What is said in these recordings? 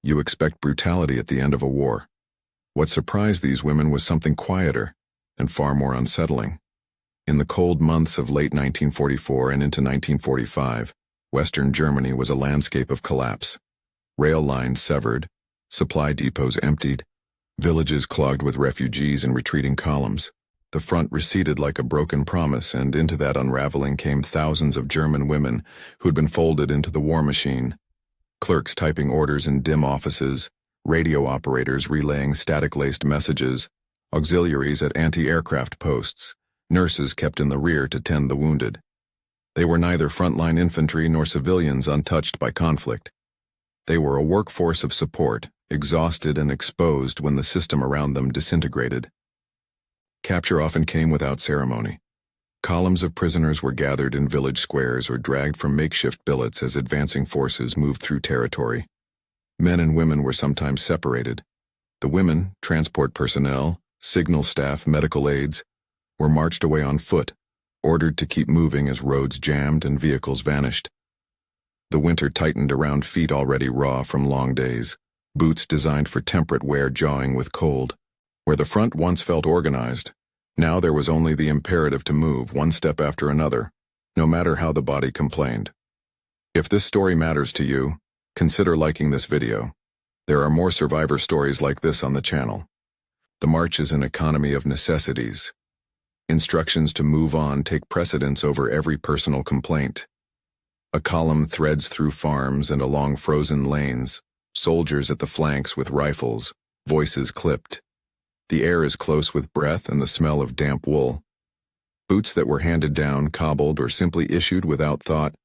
You expect brutality at the end of a war. What surprised these women was something quieter and far more unsettling. In the cold months of late 1944 and into 1945, Western Germany was a landscape of collapse. Rail lines severed, supply depots emptied, villages clogged with refugees and retreating columns. The front receded like a broken promise, and into that unraveling came thousands of German women who'd been folded into the war machine. Clerks typing orders in dim offices, radio operators relaying static-laced messages, auxiliaries at anti-aircraft posts, nurses kept in the rear to tend the wounded. They were neither frontline infantry nor civilians untouched by conflict. They were a workforce of support, exhausted and exposed when the system around them disintegrated. Capture often came without ceremony. Columns of prisoners were gathered in village squares or dragged from makeshift billets as advancing forces moved through territory. Men and women were sometimes separated. The women, transport personnel, signal staff, medical aides, were marched away on foot, ordered to keep moving as roads jammed and vehicles vanished. The winter tightened around feet already raw from long days, boots designed for temperate wear jawing with cold. Where the front once felt organized, now there was only the imperative to move one step after another, no matter how the body complained. If this story matters to you, consider liking this video. There are more survivor stories like this on the channel. The march is an economy of necessities. Instructions to move on take precedence over every personal complaint. A column threads through farms and along frozen lanes, soldiers at the flanks with rifles, voices clipped. The air is close with breath and the smell of damp wool. Boots that were handed down, cobbled, or simply issued without thought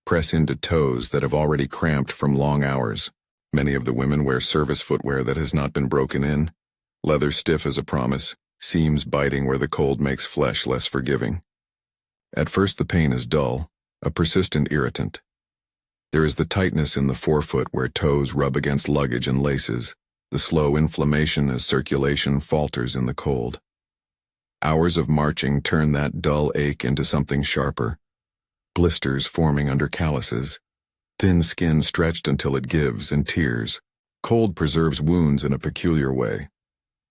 press into toes that have already cramped from long hours. Many of the women wear service footwear that has not been broken in, leather stiff as a promise, seams biting where the cold makes flesh less forgiving. At first the pain is dull, a persistent irritant. There is the tightness in the forefoot where toes rub against luggage and laces, the slow inflammation as circulation falters in the cold. Hours of marching turn that dull ache into something sharper. Blisters forming under calluses, thin skin stretched until it gives and tears. Cold preserves wounds in a peculiar way.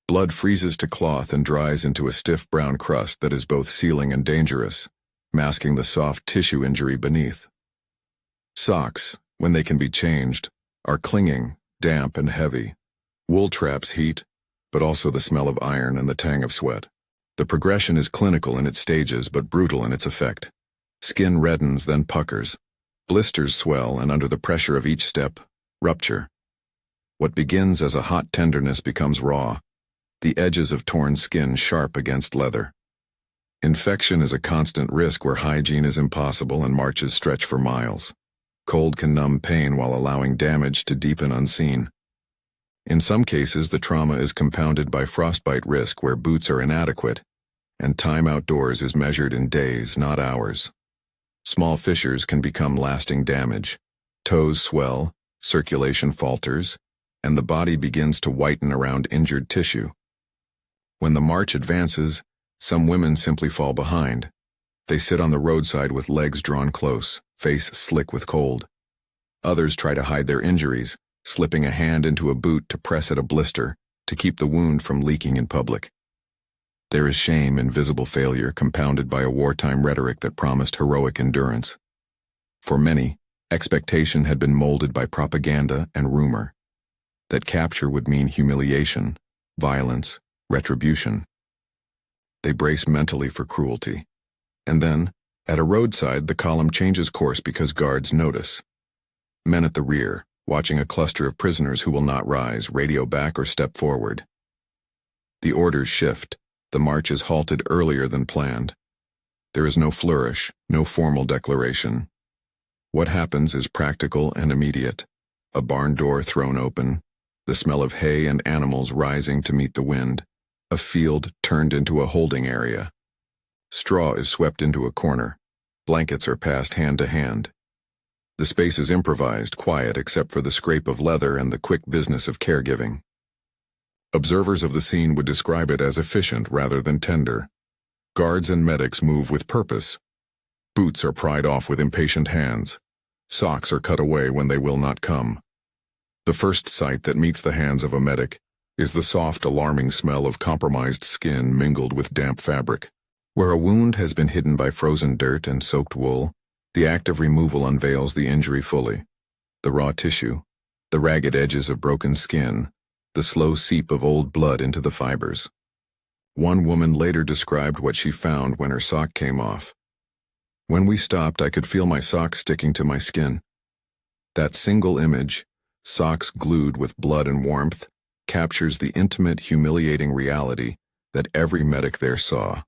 Blood freezes to cloth and dries into a stiff brown crust that is both sealing and dangerous, masking the soft tissue injury beneath. Socks, when they can be changed, are clinging, damp and heavy. Wool traps heat, but also the smell of iron and the tang of sweat. The progression is clinical in its stages but brutal in its effect. Skin reddens, then puckers. Blisters swell, and under the pressure of each step, rupture. What begins as a hot tenderness becomes raw, the edges of torn skin sharp against leather. Infection is a constant risk where hygiene is impossible and marches stretch for miles. Cold can numb pain while allowing damage to deepen unseen. In some cases, the trauma is compounded by frostbite risk where boots are inadequate, and time outdoors is measured in days, not hours. Small fissures can become lasting damage. Toes swell, circulation falters, and the body begins to whiten around injured tissue. When the march advances, some women simply fall behind. They sit on the roadside with legs drawn close, face slick with cold. Others try to hide their injuries, slipping a hand into a boot to press at a blister to keep the wound from leaking in public. There is shame in visible failure compounded by a wartime rhetoric that promised heroic endurance. For many, expectation had been molded by propaganda and rumor. That capture would mean humiliation, violence, retribution. They brace mentally for cruelty. And then, at a roadside, the column changes course because guards notice. Men at the rear, watching a cluster of prisoners who will not rise, radio back or step forward. The orders shift. The march is halted earlier than planned. There is no flourish, no formal declaration. What happens is practical and immediate. A barn door thrown open, the smell of hay and animals rising to meet the wind, a field turned into a holding area. Straw is swept into a corner. Blankets are passed hand to hand. The space is improvised, quiet except for the scrape of leather and the quick business of caregiving. Observers of the scene would describe it as efficient rather than tender. Guards and medics move with purpose. Boots are pried off with impatient hands. Socks are cut away when they will not come. The first sight that meets the hands of a medic is the soft, alarming smell of compromised skin mingled with damp fabric. Where a wound has been hidden by frozen dirt and soaked wool, the act of removal unveils the injury fully. The raw tissue, the ragged edges of broken skin, the slow seep of old blood into the fibers. One woman later described what she found when her sock came off. When we stopped, I could feel my sock sticking to my skin. That single image, socks glued with blood and warmth, captures the intimate, humiliating reality that every medic there saw.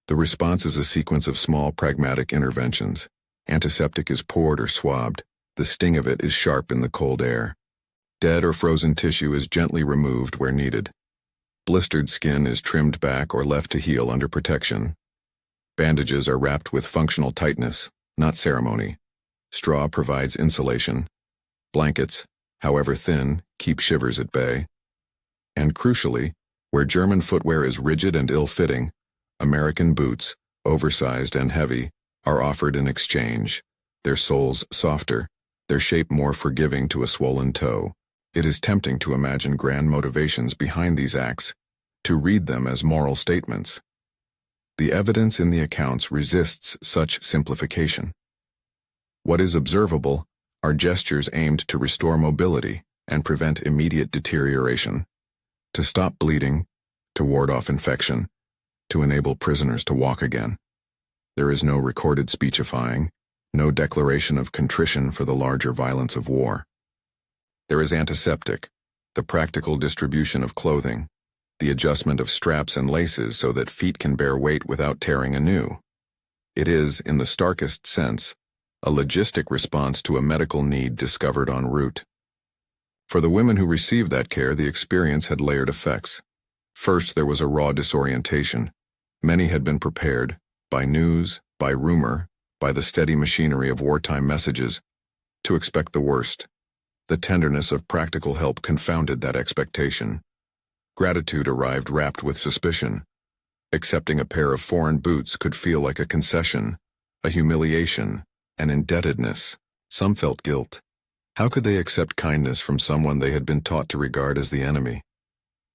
The response is a sequence of small, pragmatic interventions. Antiseptic is poured or swabbed. The sting of it is sharp in the cold air. Dead or frozen tissue is gently removed where needed. Blistered skin is trimmed back or left to heal under protection. Bandages are wrapped with functional tightness, not ceremony. Straw provides insulation. Blankets, however thin, keep shivers at bay. And crucially, where German footwear is rigid and ill-fitting, American boots, oversized and heavy, are offered in exchange, their soles softer, their shape more forgiving to a swollen toe. It is tempting to imagine grand motivations behind these acts, to read them as moral statements. The evidence in the accounts resists such simplification. What is observable are gestures aimed to restore mobility and prevent immediate deterioration, to stop bleeding, to ward off infection, to enable prisoners to walk again. There is no recorded speechifying, no declaration of contrition for the larger violence of war. There is antiseptic, the practical distribution of clothing, the adjustment of straps and laces so that feet can bear weight without tearing anew. It is, in the starkest sense, a logistic response to a medical need discovered en route. For the women who received that care, the experience had layered effects. First, there was a raw disorientation. Many had been prepared, by news, by rumor, by the steady machinery of wartime messages, to expect the worst. The tenderness of practical help confounded that expectation. Gratitude arrived wrapped with suspicion. Accepting a pair of foreign boots could feel like a concession, a humiliation, an indebtedness. Some felt guilt. How could they accept kindness from someone they had been taught to regard as the enemy?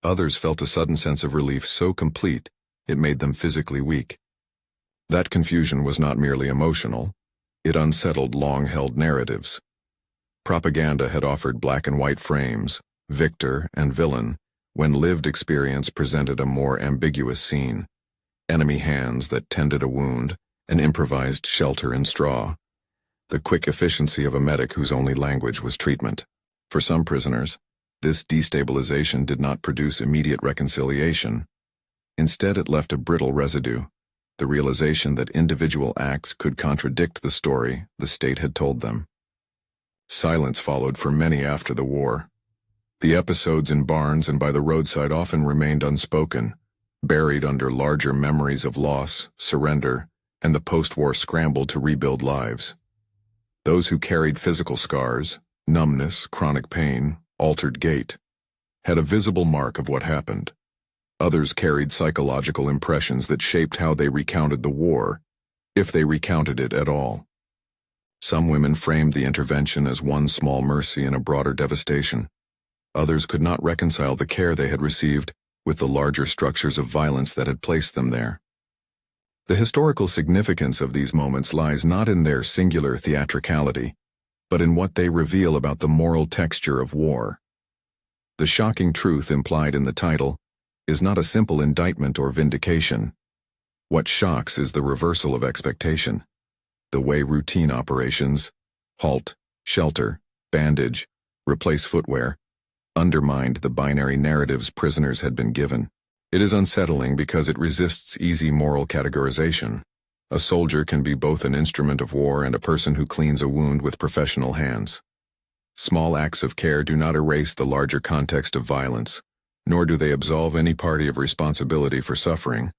Others felt a sudden sense of relief so complete it made them physically weak. That confusion was not merely emotional, it unsettled long-held narratives. Propaganda had offered black and white frames, victor and villain, when lived experience presented a more ambiguous scene. Enemy hands that tended a wound, an improvised shelter in straw. The quick efficiency of a medic whose only language was treatment. For some prisoners, this destabilization did not produce immediate reconciliation. Instead, it left a brittle residue, the realization that individual acts could contradict the story the state had told them. Silence followed for many after the war. The episodes in barns and by the roadside often remained unspoken, buried under larger memories of loss, surrender, and the post-war scramble to rebuild lives. Those who carried physical scars, numbness, chronic pain, altered gait, had a visible mark of what happened. Others carried psychological impressions that shaped how they recounted the war, if they recounted it at all. Some women framed the intervention as one small mercy in a broader devastation. Others could not reconcile the care they had received with the larger structures of violence that had placed them there. The historical significance of these moments lies not in their singular theatricality, but in what they reveal about the moral texture of war. The shocking truth implied in the title is not a simple indictment or vindication. What shocks is the reversal of expectation. The way routine operations, halt, shelter, bandage, replace footwear, undermined the binary narratives prisoners had been given. It is unsettling because it resists easy moral categorization. A soldier can be both an instrument of war and a person who cleans a wound with professional hands. Small acts of care do not erase the larger context of violence, nor do they absolve any party of responsibility for suffering.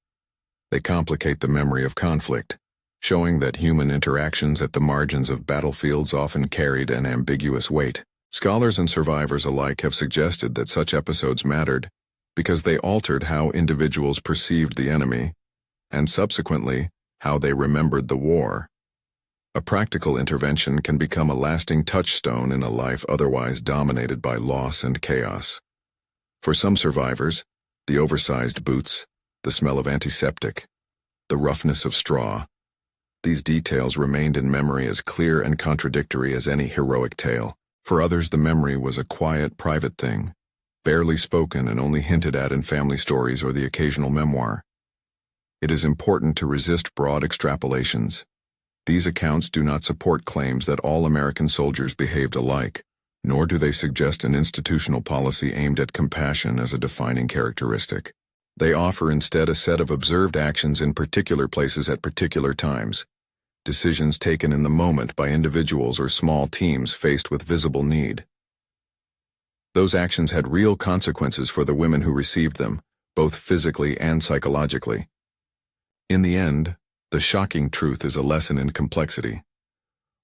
They complicate the memory of conflict, showing that human interactions at the margins of battlefields often carried an ambiguous weight. Scholars and survivors alike have suggested that such episodes mattered because they altered how individuals perceived the enemy, and subsequently, how they remembered the war. A practical intervention can become a lasting touchstone in a life otherwise dominated by loss and chaos. For some survivors, the oversized boots, the smell of antiseptic, the roughness of straw, these details remained in memory as clear and contradictory as any heroic tale. For others, the memory was a quiet, private thing, barely spoken and only hinted at in family stories or the occasional memoir. It is important to resist broad extrapolations. These accounts do not support claims that all American soldiers behaved alike, nor do they suggest an institutional policy aimed at compassion as a defining characteristic. They offer instead a set of observed actions in particular places at particular times, decisions taken in the moment by individuals or small teams faced with visible need. Those actions had real consequences for the women who received them, both physically and psychologically. In the end, the shocking truth is a lesson in complexity.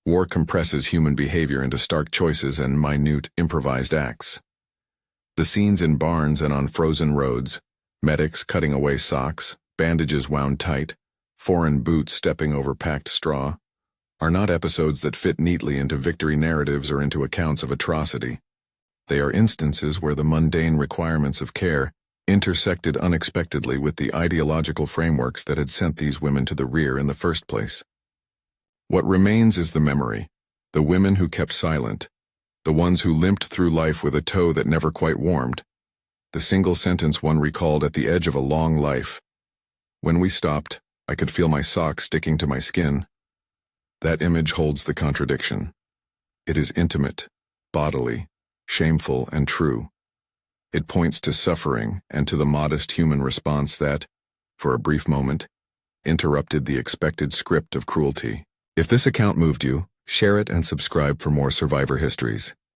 War compresses human behavior into stark choices and minute, improvised acts. The scenes in barns and on frozen roads, medics cutting away socks, bandages wound tight, foreign boots stepping over packed straw, are not episodes that fit neatly into victory narratives or into accounts of atrocity. They are instances where the mundane requirements of care intersected unexpectedly with the ideological frameworks that had sent these women to the rear in the first place. What remains is the memory, the women who kept silent, the ones who limped through life with a toe that never quite warmed, the single sentence one recalled at the edge of a long life. When we stopped, I could feel my socks sticking to my skin. That image holds the contradiction. It is intimate, bodily, shameful, and true. It points to suffering and to the modest human response that, for a brief moment, interrupted the expected script of cruelty. If this account moved you, share it and subscribe for more survivor histories.